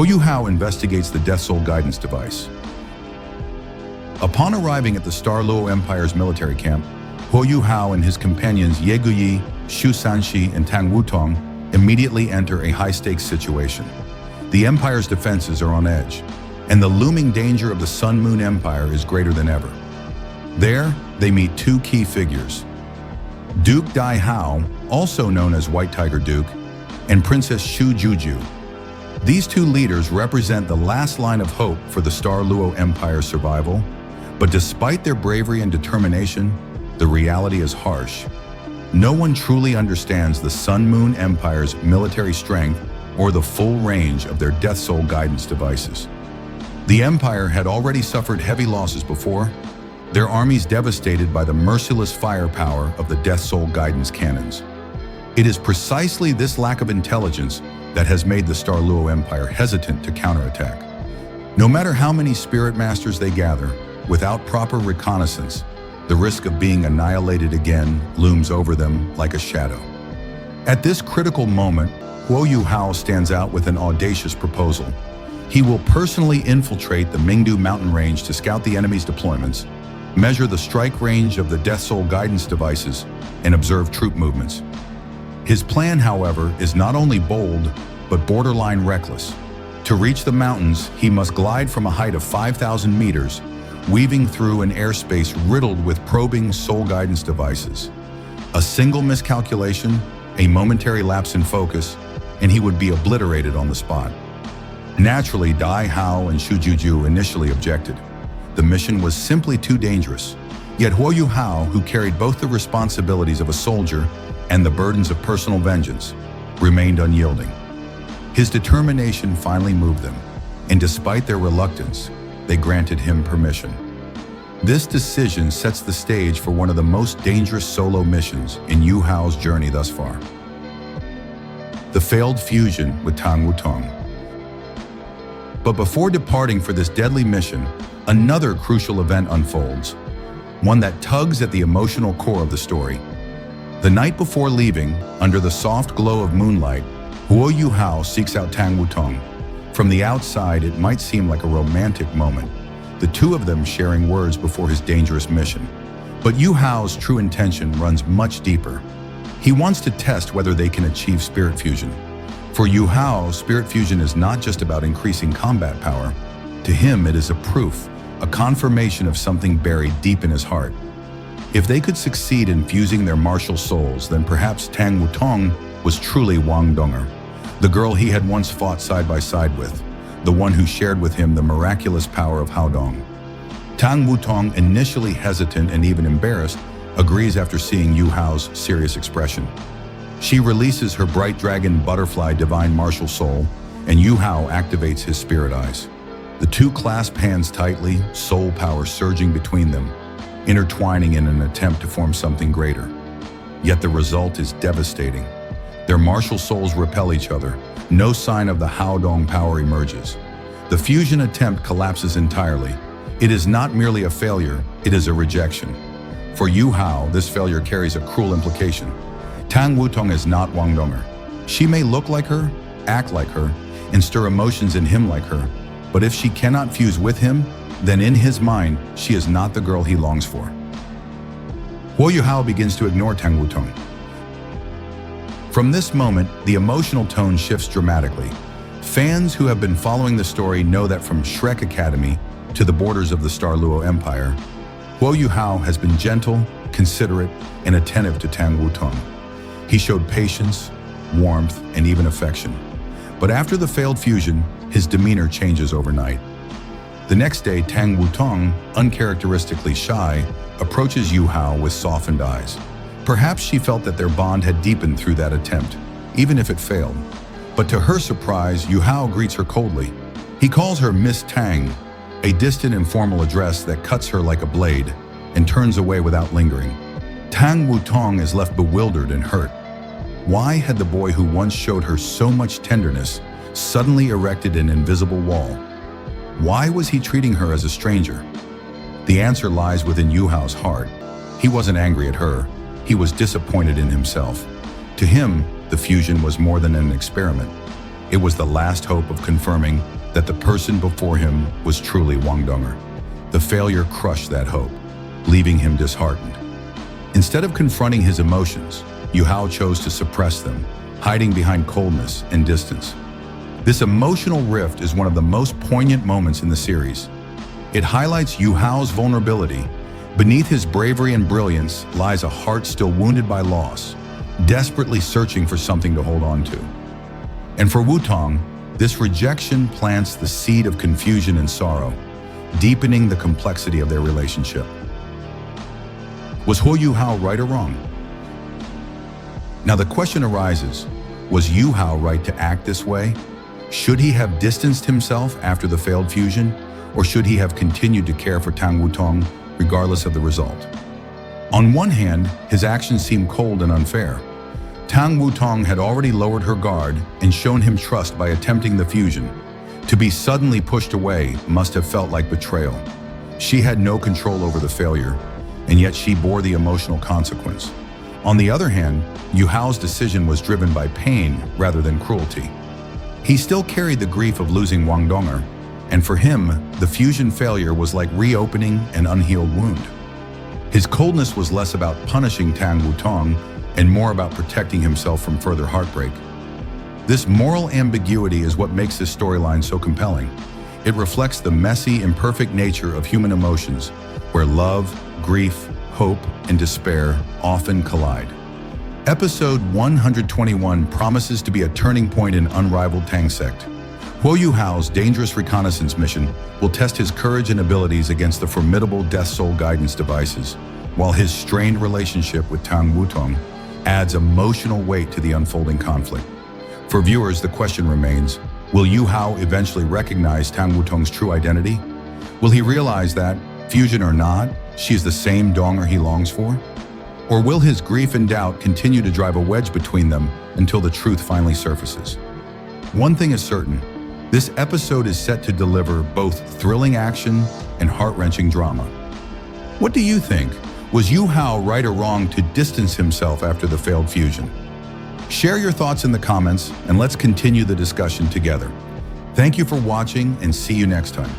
Huo Yuhao investigates the Death Soul guidance device. Upon arriving at the Star Luo Empire's military camp, Huo Yuhao and his companions Ye Guyi, Shu Sanxi, and Tang Wutong immediately enter a high-stakes situation. The Empire's defenses are on edge, and the looming danger of the Sun-Moon Empire is greater than ever. There, they meet two key figures: Duke Dai Hao, also known as White Tiger Duke, and Princess Shu Juju. These two leaders represent the last line of hope for the Star Luo Empire's survival, but despite their bravery and determination, the reality is harsh. No one truly understands the Sun-Moon Empire's military strength or the full range of their Death Soul guidance devices. The Empire had already suffered heavy losses before, their armies devastated by the merciless firepower of the Death Soul guidance cannons. It is precisely this lack of intelligence that has made the Star Luo Empire hesitant to counterattack. No matter how many spirit masters they gather, without proper reconnaissance, the risk of being annihilated again looms over them like a shadow. At this critical moment, Huo Yuhao stands out with an audacious proposal. He will personally infiltrate the Mingdou Mountain range to scout the enemy's deployments, measure the strike range of the Death Soul guidance devices, and observe troop movements. His plan, however, is not only bold, but borderline reckless. To reach the mountains, he must glide from a height of 5,000 meters, weaving through an airspace riddled with probing soul guidance devices. A single miscalculation, a momentary lapse in focus, and he would be obliterated on the spot. Naturally, Dai Hao and Shu Juju initially objected. The mission was simply too dangerous. Yet Huo Yuhao, who carried both the responsibilities of a soldier and the burdens of personal vengeance, remained unyielding. His determination finally moved them, and despite their reluctance, they granted him permission. This decision sets the stage for one of the most dangerous solo missions in Yuhao's journey thus far: the failed fusion with Tang Wutong. But before departing for this deadly mission, another crucial event unfolds, one that tugs at the emotional core of the story. The night before leaving, under the soft glow of moonlight, Huo Yuhao seeks out Tang Wutong. From the outside, it might seem like a romantic moment, the two of them sharing words before his dangerous mission. But Yuhao's true intention runs much deeper. He wants to test whether they can achieve spirit fusion. For Yuhao, spirit fusion is not just about increasing combat power. To him, it is a proof, a confirmation of something buried deep in his heart. If they could succeed in fusing their martial souls, then perhaps Tang Wutong was truly Wang Dong'er, the girl he had once fought side by side with, the one who shared with him the miraculous power of Haodong. Tang Wutong, initially hesitant and even embarrassed, agrees after seeing Yuhao's serious expression. She releases her bright dragon butterfly divine martial soul, and Yuhao activates his spirit eyes. The two clasp hands tightly, soul power surging between them, intertwining in an attempt to form something greater. Yet the result is devastating. Their martial souls repel each other. No sign of the Haodong power emerges. The fusion attempt collapses entirely. It is not merely a failure, it is a rejection. For Yuhao, this failure carries a cruel implication. Tang Wutong is not Wang Dong'er. She may look like her, act like her, and stir emotions in him like her, but if she cannot fuse with him, then in his mind, she is not the girl he longs for. Huo Yuhao begins to ignore Tang Wutong. From this moment, the emotional tone shifts dramatically. Fans who have been following the story know that from Shrek Academy to the borders of the Star Luo Empire, Huo Yuhao has been gentle, considerate, and attentive to Tang Wutong. He showed patience, warmth, and even affection. But after the failed fusion, his demeanor changes overnight. The next day, Tang Wutong, uncharacteristically shy, approaches Yuhao with softened eyes. Perhaps she felt that their bond had deepened through that attempt, even if it failed. But to her surprise, Yuhao greets her coldly. He calls her Miss Tang, a distant and formal address that cuts her like a blade, and turns away without lingering. Tang Wutong is left bewildered and hurt. Why had the boy who once showed her so much tenderness suddenly erected an invisible wall? Why was he treating her as a stranger? The answer lies within Yuhao's heart. He wasn't angry at her. He was disappointed in himself. To him, the fusion was more than an experiment. It was the last hope of confirming that the person before him was truly Wang Dong'er. The failure crushed that hope, leaving him disheartened. Instead of confronting his emotions, Yuhao chose to suppress them, hiding behind coldness and distance. This emotional rift is one of the most poignant moments in the series. It highlights Yuhao's vulnerability. Beneath his bravery and brilliance lies a heart still wounded by loss, desperately searching for something to hold on to. And for Wutong, this rejection plants the seed of confusion and sorrow, deepening the complexity of their relationship. Was Huo Yuhao right or wrong? Now the question arises, was Yuhao right to act this way? Should he have distanced himself after the failed fusion, or should he have continued to care for Tang Wutong regardless of the result? On one hand, his actions seem cold and unfair. Tang Wutong had already lowered her guard and shown him trust by attempting the fusion. To be suddenly pushed away must have felt like betrayal. She had no control over the failure, and yet she bore the emotional consequence. On the other hand, Yuhao's decision was driven by pain rather than cruelty. He still carried the grief of losing Wang Dong'er, and for him, the fusion failure was like reopening an unhealed wound. His coldness was less about punishing Tang Wutong and more about protecting himself from further heartbreak. This moral ambiguity is what makes this storyline so compelling. It reflects the messy, imperfect nature of human emotions, where love, grief, hope, and despair often collide. Episode 121 promises to be a turning point in Unrivaled Tang Sect. Huo Yuhao's dangerous reconnaissance mission will test his courage and abilities against the formidable Death Soul guidance devices, while his strained relationship with Tang Wutong adds emotional weight to the unfolding conflict. For viewers, the question remains, will Yuhao eventually recognize Tang Wutong's true identity? Will he realize that, fusion or not, she is the same Dong'er he longs for? Or will his grief and doubt continue to drive a wedge between them until the truth finally surfaces? One thing is certain, this episode is set to deliver both thrilling action and heart-wrenching drama. What do you think? Was Yuhao right or wrong to distance himself after the failed fusion? Share your thoughts in the comments and let's continue the discussion together. Thank you for watching and see you next time.